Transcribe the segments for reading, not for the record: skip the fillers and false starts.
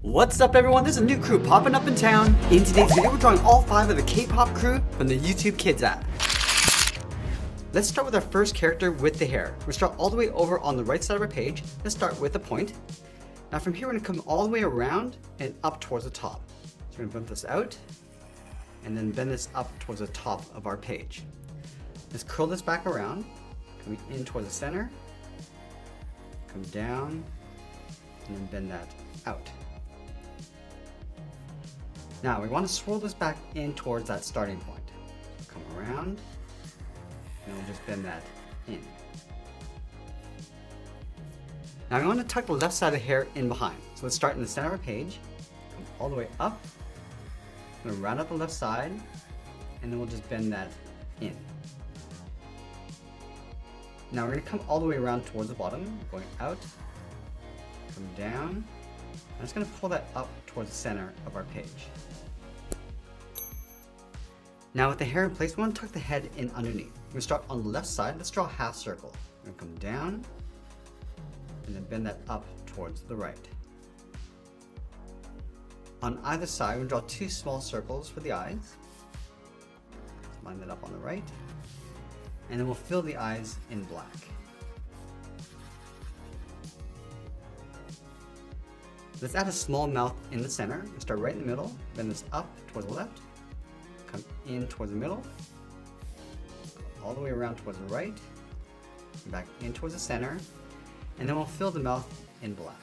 What's up everyone, there's a new crew popping up in town. In today's video, we're drawing all 5 of the K-pop crew from the YouTube Kids app. Let's start with our first character with the hair. We'll start all the way over on the right side of our page. Let's start with a point. Now from here, we're gonna come all the way around and up towards the top. So we're gonna bump this out and then bend this up towards the top of our page. Let's curl this back around, coming in towards the center, come down, and then bend that out. Now we want to swirl this back in towards that starting point. So come around, and we'll just bend that in. Now we want to tuck the left side of the hair in behind. So let's start in the center of our page, come all the way up, I'm going to round up the left side, and then we'll just bend that in. Now we're going to come all the way around towards the bottom, going out, come down. I'm just going to pull that up towards the center of our page. Now with the hair in place, we want to tuck the head in underneath. We're going to start on the left side. Let's draw a half circle. We're going to come down and then bend that up towards the right. On either side, we're going to draw 2 small circles for the eyes. Let's line that up on the right. And then we'll fill the eyes in black. Let's add a small mouth in the center. We'll start right in the middle, bend this up towards the left, come in towards the middle, all the way around towards the right, back in towards the center, and then we'll fill the mouth in black.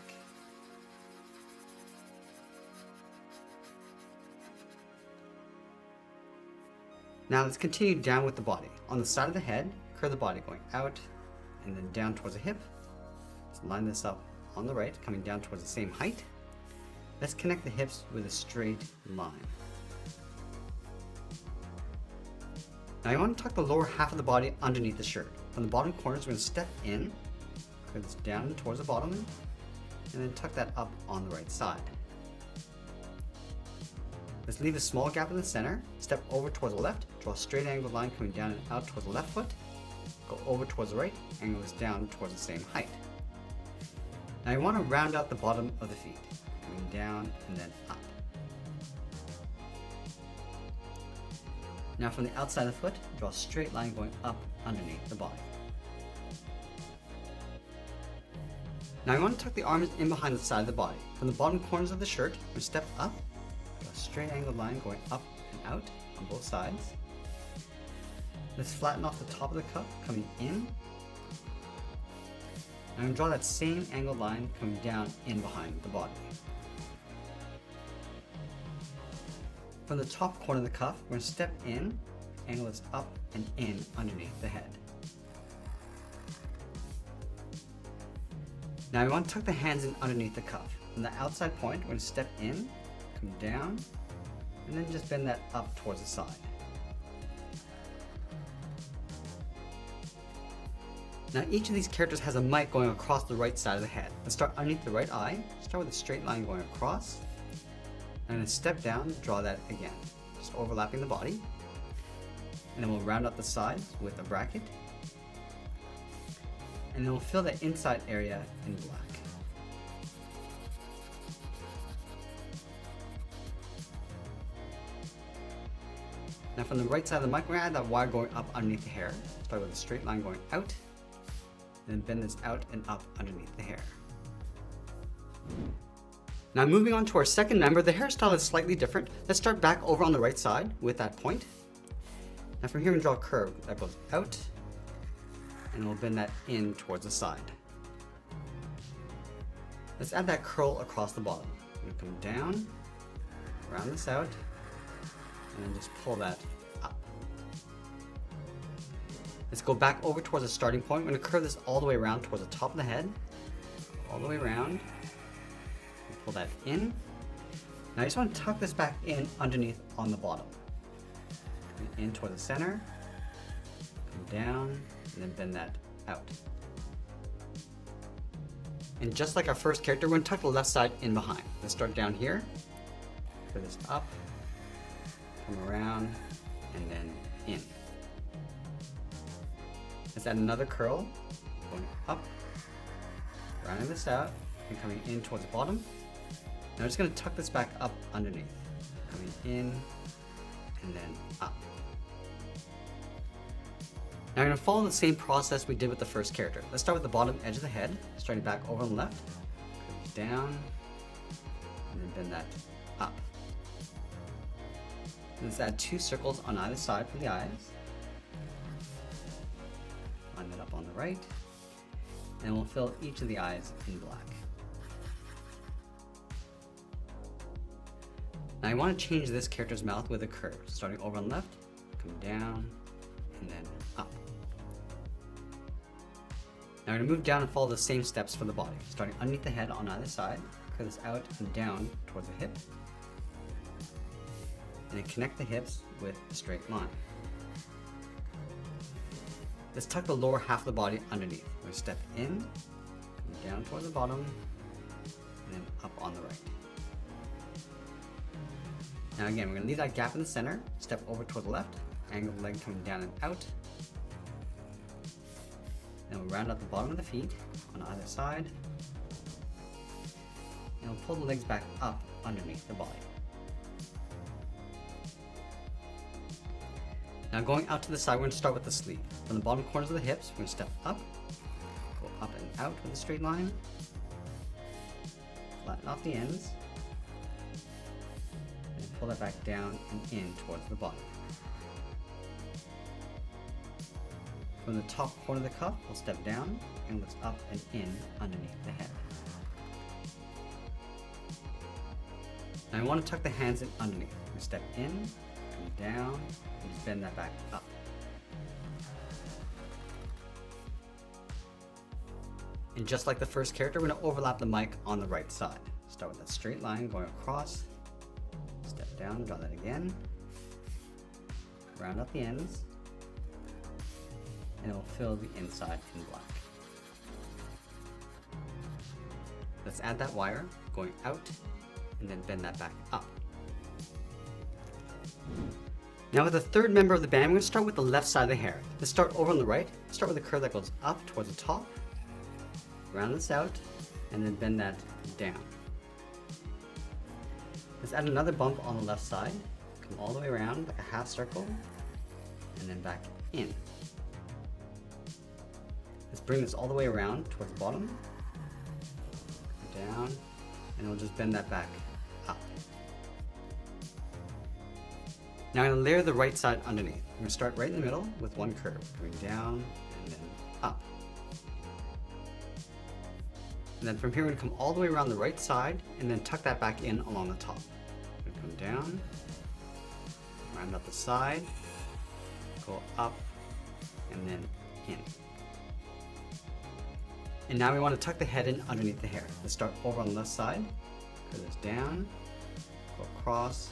Now let's continue down with the body. On the side of the head, curve the body going out and then down towards the hip. Let's line this up on the right, coming down towards the same height. Let's connect the hips with a straight line. Now you want to tuck the lower half of the body underneath the shirt. From the bottom corners, we're going to step in, curve this down towards the bottom, and then tuck that up on the right side. Let's leave a small gap in the center, step over towards the left, draw a straight angled line coming down and out towards the left foot, go over towards the right, angle this down towards the same height. Now you want to round out the bottom of the feet, coming down and then up. Now from the outside of the foot, draw a straight line going up underneath the body. Now you want to tuck the arms in behind the side of the body. From the bottom corners of the shirt, we step up, draw a straight angled line going up and out on both sides. Let's flatten off the top of the cuff, coming in. I'm going to draw that same angled line coming down in behind the body. From the top corner of the cuff, we're going to step in, angle this up and in underneath the head. Now we want to tuck the hands in underneath the cuff. From the outside point, we're going to step in, come down, and then just bend that up towards the side. Now each of these characters has a mic going across the right side of the head. Let's start underneath the right eye, start with a straight line going across, and then step down, draw that again, just overlapping the body. And then we'll round up the sides with a bracket. And then we'll fill the inside area in black. Now from the right side of the mic, we're going to add that wire going up underneath the hair. Start with a straight line going out, and then bend this out and up underneath the hair. Now moving on to our second member, the hairstyle is slightly different. Let's start back over on the right side with that point. Now from here, we draw a curve that goes out, and we'll bend that in towards the side. Let's add that curl across the bottom. We're going to come down, round this out, and then just pull that up. Let's go back over towards the starting point. We're going to curve this all the way around towards the top of the head, all the way around. Pull that in. Now I just want to tuck this back in underneath on the bottom. In toward the center, come down, and then bend that out. And just like our first character, we're going to tuck the left side in behind. Let's start down here, put this up, come around, and then in. Let's add another curl, going up, rounding this out, and coming in towards the bottom. Now I'm just going to tuck this back up underneath, coming in and then up. Now I'm going to follow the same process we did with the first character. Let's start with the bottom edge of the head, starting back over on the left, down, and then bend that up. Let's add 2 circles on either side for the eyes. Line that up on the right, and we'll fill each of the eyes in black. Now I want to change this character's mouth with a curve, starting over on the left, come down, and then up. Now I'm going to move down and follow the same steps for the body, starting underneath the head on either side, curve this out and down towards the hip, and then connect the hips with a straight line. Let's tuck the lower half of the body underneath. We're going to step in, come down towards the bottom, and then up on the right. Now again, we're going to leave that gap in the center, step over toward the left, angle the leg coming down and out. Then we'll round out the bottom of the feet on either side. And we'll pull the legs back up underneath the body. Now going out to the side, we're going to start with the sleeve. From the bottom corners of the hips, we're going to step up, go up and out with a straight line, flatten off the ends, and pull that back down and in towards the bottom. From the top corner of the cuff, we'll step down and lift up and in underneath the head. Now I want to tuck the hands in underneath. We step in, come down, and just bend that back up. And just like the first character, we're going to overlap the mic on the right side. Start with that straight line going across, step down, draw that again, round out the ends, and it will fill the inside in black. Let's add that wire going out and then bend that back up. Now with the third member of the band, we're going to start with the left side of the hair. Let's start over on the right. Start with a curve that goes up towards the top, round this out, and then bend that down. Let's add another bump on the left side. Come all the way around like a half circle, and then back in. Let's bring this all the way around towards the bottom, down, and we'll just bend that back up. Now I'm going to layer the right side underneath. I'm going to start right in the middle with one curve, going down and then up. And then from here we're going to come all the way around the right side and then tuck that back in along the top. We're going to come down, round up the side, go up, and then in. And now we want to tuck the head in underneath the hair. Let's start over on the left side, curve this down, go across,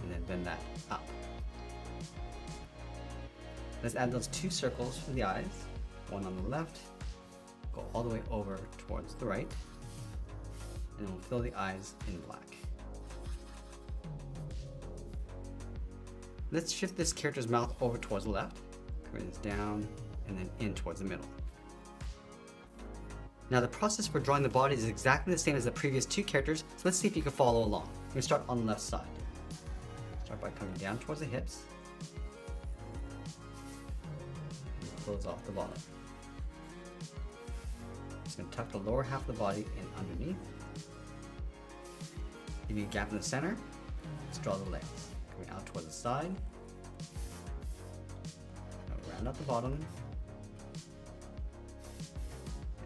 and then bend that up. Let's add those 2 circles for the eyes, one on the left, go all the way over towards the right, and we'll fill the eyes in black. Let's shift this character's mouth over towards the left, curve this down, and then in towards the middle. Now the process for drawing the body is exactly the same as the previous 2 characters, so let's see if you can follow along. We're going to start on the left side. Start by coming down towards the hips, and close off the bottom. Just going to tuck the lower half of the body in underneath. Give you a gap in the center. Let's draw the legs. Coming out towards the side. Now round out the bottom.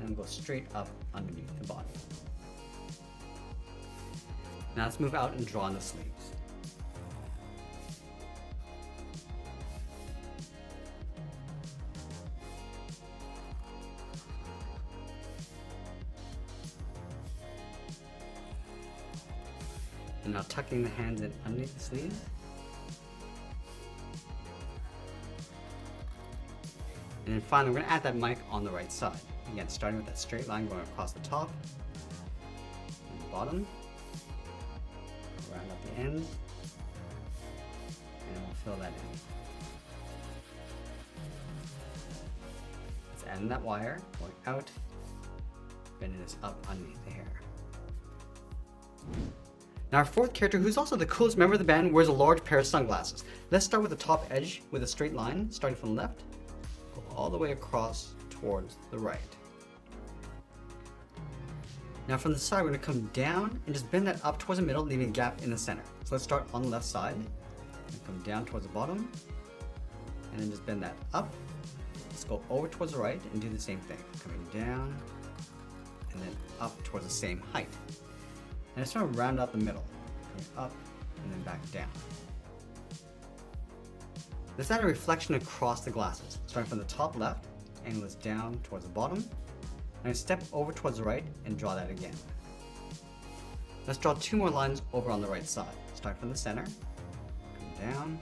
And go straight up underneath the body. Now let's move out and draw on the sleeves. And now tucking the hands in underneath the sleeves. And then finally, we're going to add that mic on the right side. Again, starting with that straight line going across the top and the bottom. Round up the ends. And we'll fill that in. Let's add in that wire going out, bending this up underneath the hair. Now our fourth character, who's also the coolest member of the band, wears a large pair of sunglasses. Let's start with the top edge with a straight line, starting from the left, go all the way across towards the right. Now from the side, we're going to come down and just bend that up towards the middle, leaving a gap in the center. So let's start on the left side, and come down towards the bottom, and then just bend that up. Let's go over towards the right and do the same thing, coming down, and then up towards the same height. And just trying to round out the middle, coming up and then back down. Let's add a reflection across the glasses, starting from the top left, angle this down towards the bottom, and step over towards the right and draw that again. Let's draw two more lines over on the right side. Start from the center, come down,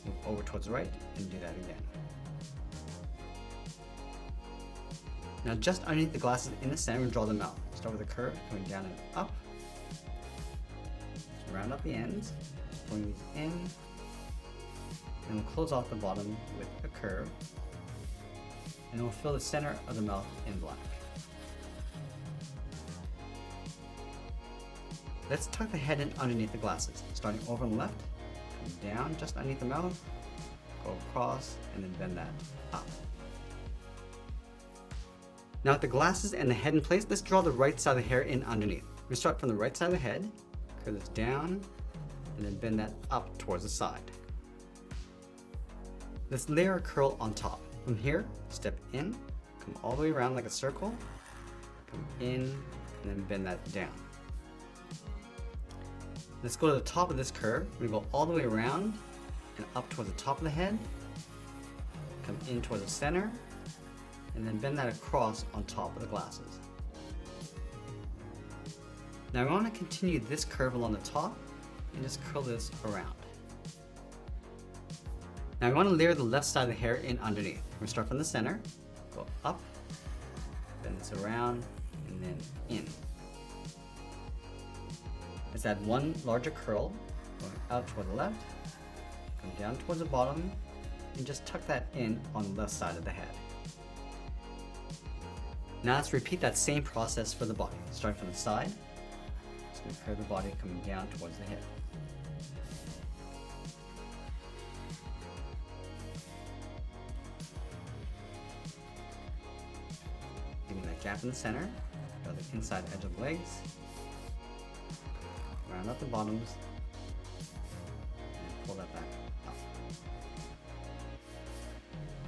move over towards the right, and do that again. Now just underneath the glasses in the center, we'll draw them out. Start with a curve, going down and up. Just round up the ends, pulling these in, and we'll close off the bottom with a curve. And we'll fill the center of the mouth in black. Let's tuck the head in underneath the glasses. Starting over on the left, come down just underneath the mouth, go across, and then bend that up. Now with the glasses and the head in place, let's draw the right side of the hair in underneath. We start from the right side of the head, curve this down, and then bend that up towards the side. Let's layer a curl on top. From here, step in, come all the way around like a circle, come in, and then bend that down. Let's go to the top of this curve. We go all the way around and up towards the top of the head, come in towards the center, and then bend that across on top of the glasses. Now we want to continue this curve along the top and just curl this around. Now we want to layer the left side of the hair in underneath. We're going to start from the center, go up, bend this around, and then in. Let's add one larger curl, going out toward the left, come down towards the bottom, and just tuck that in on the left side of the head. Now let's repeat that same process for the body. Starting from the side, just going to curve the body coming down towards the head. Giving that gap in the center, go to the inside edge of the legs, round out the bottoms, and pull that back up.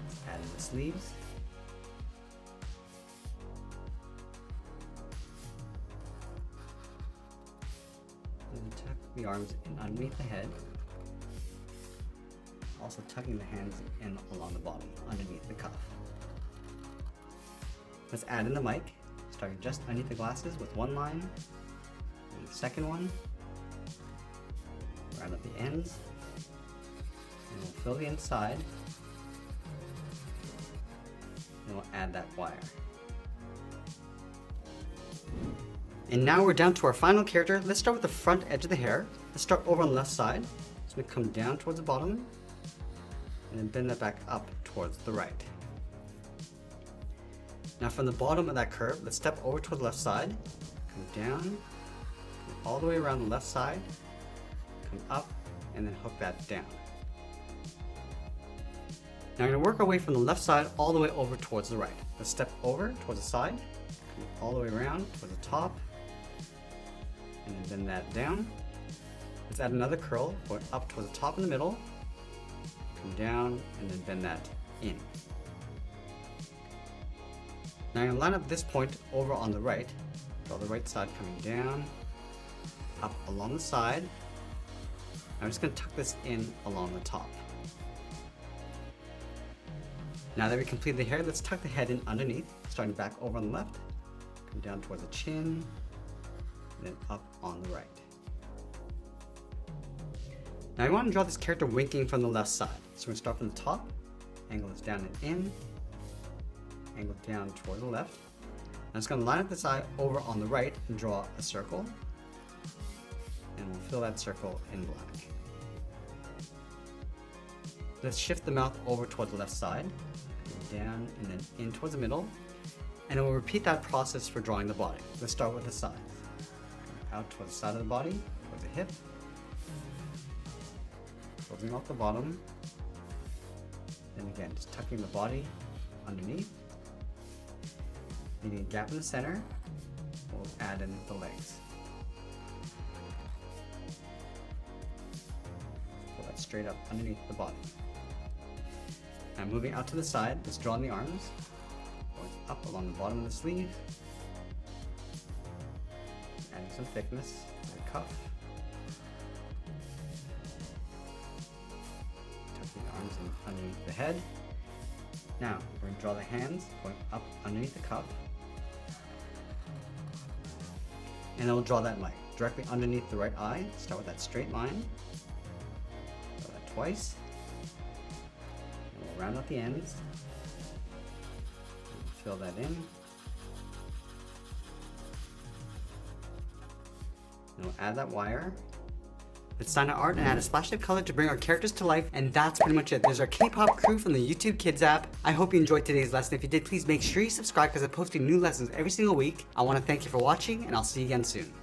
Let's add in the sleeves. And tuck the arms in underneath the head, also tucking the hands in along the bottom, underneath the cuff. Let's add in the mic, starting just underneath the glasses with one line, and the second one, round up the ends, and we'll fill the inside, and we'll add that wire. And now we're down to our final character. Let's start with the front edge of the hair. Let's start over on the left side. So we come down towards the bottom, and then bend that back up towards the right. Now from the bottom of that curve, let's step over to the left side, come down, come all the way around the left side, come up, and then hook that down. Now we're going to work our way from the left side all the way over towards the right. Let's step over towards the side, come all the way around towards the top, and then bend that down. Let's add another curl, going up towards the top in the middle, come down, and then bend that in. Now I'm going to line up this point over on the right, draw the right side coming down, up along the side. I'm just going to tuck this in along the top. Now that we completed the hair, let's tuck the head in underneath, starting back over on the left, come down towards the chin, and then up on the right. Now I want to draw this character winking from the left side. So we're going to start from the top, angle this down and in, angle down toward the left. I'm just going to line up this eye over on the right and draw a circle, and we'll fill that circle in black. Let's shift the mouth over toward the left side, down and then in towards the middle, and then we'll repeat that process for drawing the body. Let's start with the sides. out towards the side of the body, towards the hip. Closing off the bottom. And again, just tucking the body underneath. Leaving a gap in the center. We'll add in the legs. Pull that straight up underneath the body. And moving out to the side, let's draw in the arms. Going up along the bottom of the sleeve. Adding some thickness to the cuff. Tucking the arms in underneath the head. Now, we're going to draw the hands going up underneath the cuff. And then we'll draw that leg directly underneath the right eye. Start with that straight line. Draw that twice. And we'll round out the ends. Fill that in. And we'll add that wire. Let's sign our art and add a splash of color to bring our characters to life, and that's pretty much it. There's our K-pop crew from the YouTube Kids app. I hope you enjoyed today's lesson. If you did, please make sure you subscribe because I'm posting new lessons every single week. I want to thank you for watching, and I'll see you again soon.